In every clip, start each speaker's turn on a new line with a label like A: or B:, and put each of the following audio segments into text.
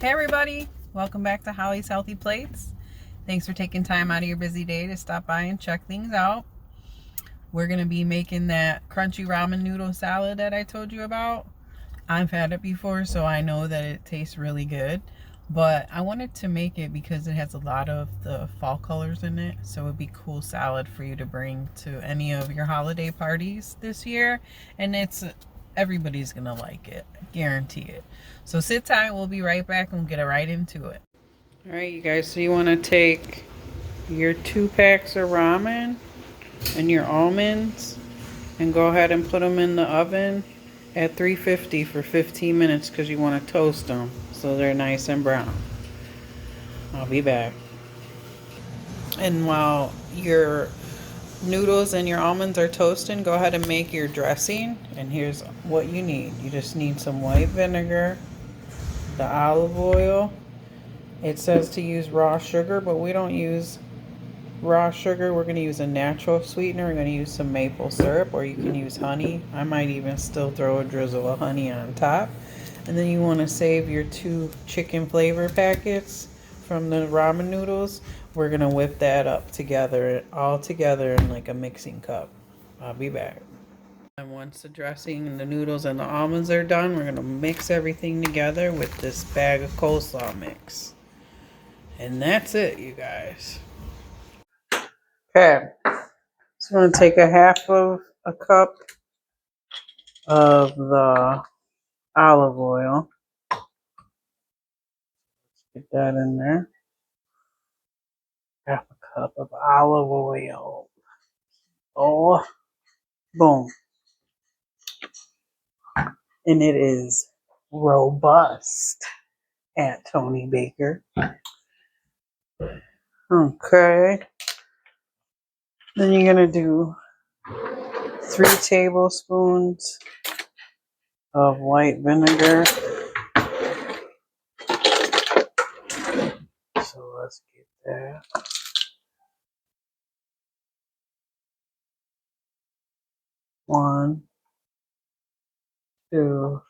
A: Hey everybody, welcome back to Holly's Healthy Plates. Thanks for taking time out of your busy day to stop by and check things out. We're going to be making that crunchy ramen noodle salad that I told you about. I've had it before, so I know that it tastes really good. But I wanted to make it because it has a lot of the fall colors in it. So it would be cool salad for you to bring to any of your holiday parties this year. And everybody's going to like it. I guarantee it. So sit tight. We'll be right back and we'll get right into it. All right, you guys. So you want to take your 2 packs of ramen and your almonds and go ahead and put them in the oven at 350 for 15 minutes because you want to toast them so they're nice and brown. I'll be back. And while your noodles and your almonds are toasting, go ahead and make your dressing. And here's what you need. You just need some white vinegar, the olive oil. It says to use raw sugar, but we don't use raw sugar. We're going to use a natural sweetener. We're going to use some maple syrup, or you can use honey. I might even still throw a drizzle of honey on top. And then you want to save your 2 chicken flavor packets from the ramen noodles. We're going to whip that up together, all together in like a mixing cup. I'll be back. And once the dressing and the noodles and the almonds are done, we're going to mix everything together with this bag of coleslaw mix. And that's it, you guys. Okay, so I'm going to take a half of a cup of the olive oil. Get that in there. Half a cup of olive oil. Oh, boom. And it is robust at Tony Baker. Okay. Then you're going to do 3 tablespoons of white vinegar. So let's get that. 1, 2,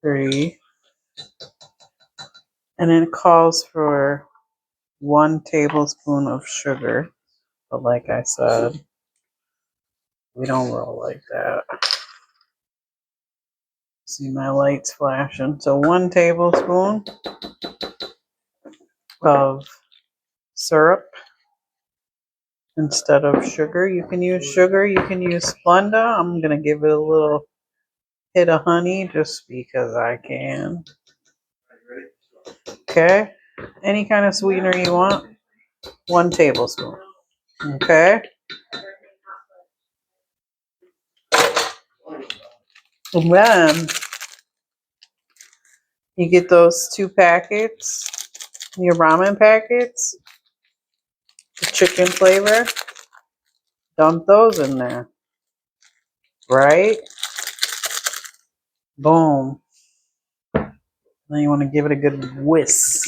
A: 3. And then it calls for 1 tablespoon of sugar. But like I said, we don't roll like that. See my lights flashing. So 1 tablespoon of syrup instead of sugar. You can use sugar. You can use Splenda. I'm going to give it a little hit of honey just because I can. Okay. Any kind of sweetener you want. 1 tablespoon. Okay. And then you get those 2 packets, your ramen packets, the chicken flavor. Dump those in there. Right? Boom. Then you want to give it a good whisk.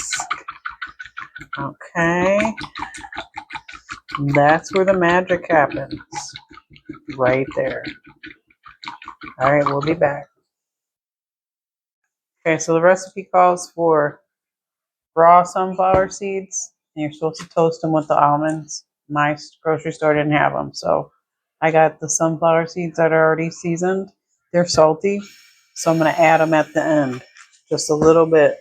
A: Okay. That's where the magic happens. Right there. All right, we'll be back. Okay, so the recipe calls for raw sunflower seeds. And you're supposed to toast them with the almonds. My grocery store didn't have them, so I got the sunflower seeds that are already seasoned. They're salty, so I'm going to add them at the end. Just a little bit.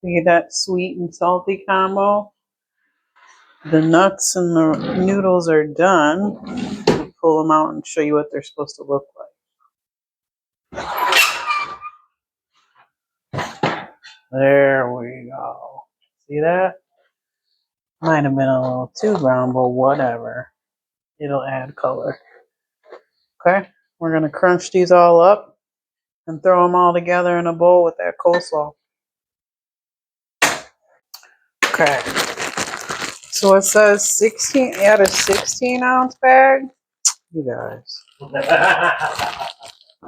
A: You get that sweet and salty combo. The nuts and the noodles are done. I'll pull them out and show you what they're supposed to look like. There we go. See that? Might have been a little too brown, but whatever. It'll add color. Okay, we're going to crunch these all up and throw them all together in a bowl with that coleslaw. Okay. So it says 16, add a 16-ounce bag. You guys.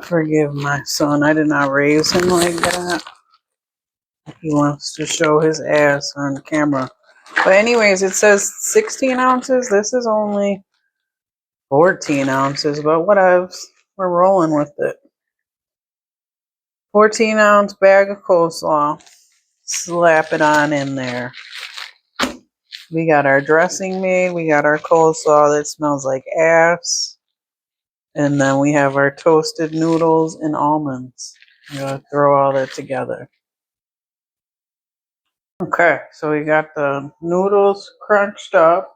A: Forgive my son. I did not raise him like that. He wants to show his ass on camera. But anyways, it says 16 ounces. This is only 14 ounces, but whatever. We're rolling with it. 14-ounce bag of coleslaw. Slap it on in there. We got our dressing made. We got our coleslaw that smells like ass. And then we have our toasted noodles and almonds. I'm going to throw all that together. Okay, so we got the noodles crunched up.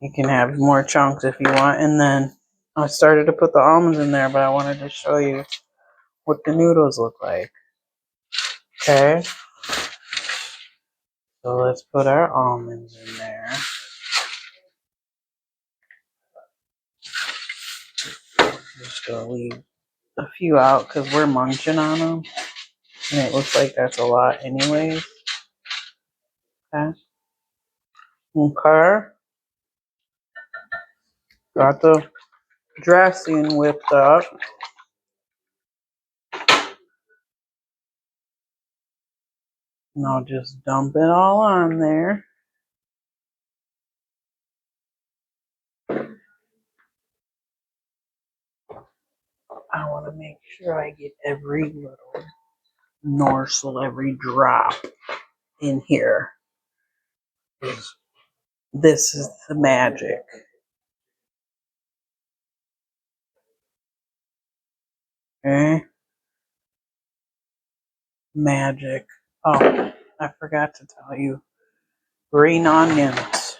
A: You can have more chunks if you want. And then I started to put the almonds in there, but I wanted to show you what the noodles look like. Okay, so let's put our almonds in there. Just gonna leave a few out because we're munching on them. And it looks like that's a lot anyways. Okay. Okay. Got the dressing whipped up. And I'll just dump it all on there. I want to make sure I get every little morsel, every drop in here. This is the magic. Okay. Magic. Oh, I forgot to tell you. Green onions.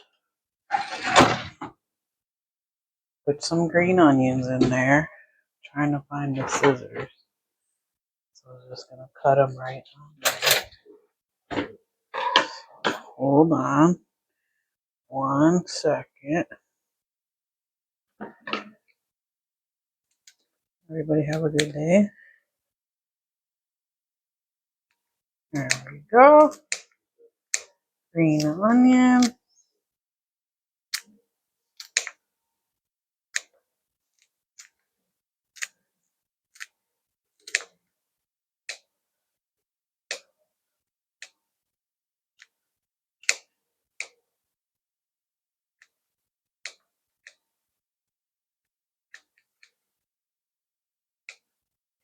A: Put some green onions in there. Trying to find the scissors. So I'm just going to cut them right on there. Hold on. 1 second. Everybody have a good day. There we go. Green onion.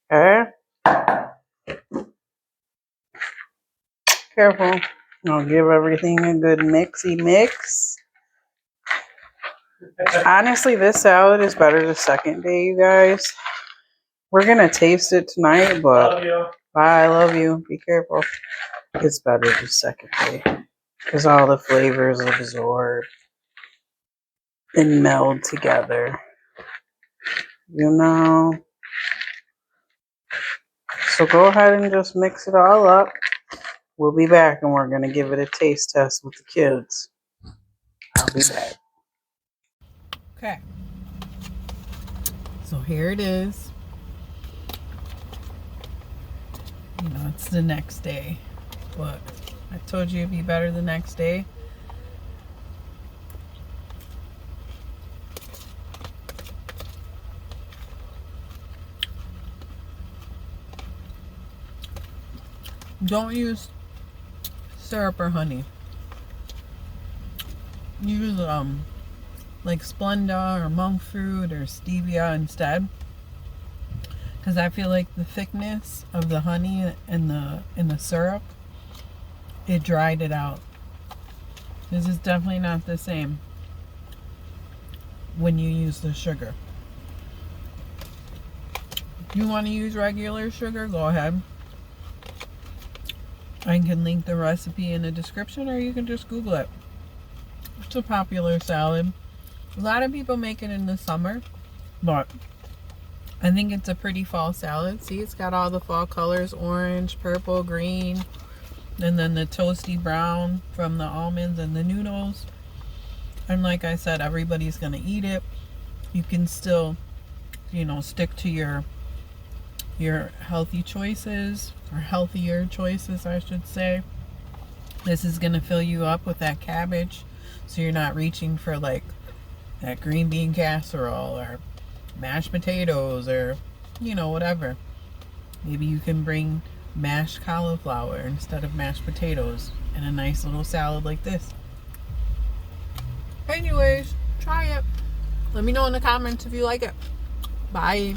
A: Okay. Careful. I'll give everything a good mixy mix. Honestly, this salad is better the second day, you guys. We're going to taste it tonight, but bye, I love you. Be careful. It's better the second day because all the flavors absorb and meld together. You know? So go ahead and just mix it all up. We'll be back and we're going to give it a taste test with the kids. I'll be back. Okay. So here it is. You know, it's the next day. But I told you it'd be better the next day. Don't use syrup or honey. Use like Splenda or monk fruit or stevia instead, because I feel like the thickness of the honey and the syrup, it dried it out. This is definitely not the same when you use the sugar. If you want to use regular sugar, go ahead. I can link the recipe in the description, or you can just Google it. It's a popular salad. A lot of people make it in the summer, but I think it's a pretty fall salad. See, it's got all the fall colors: orange, purple, green, and then the toasty brown from the almonds and the noodles. And like I said, everybody's gonna eat it. You can still, you know, stick to your healthy choices, or healthier choices, I should say. This is gonna fill you up with that cabbage, so you're not reaching for like that green bean casserole or mashed potatoes or, you know, whatever. Maybe you can bring mashed cauliflower instead of mashed potatoes in a nice little salad like this. Anyways, try it. Let me know in the comments if you like it. Bye.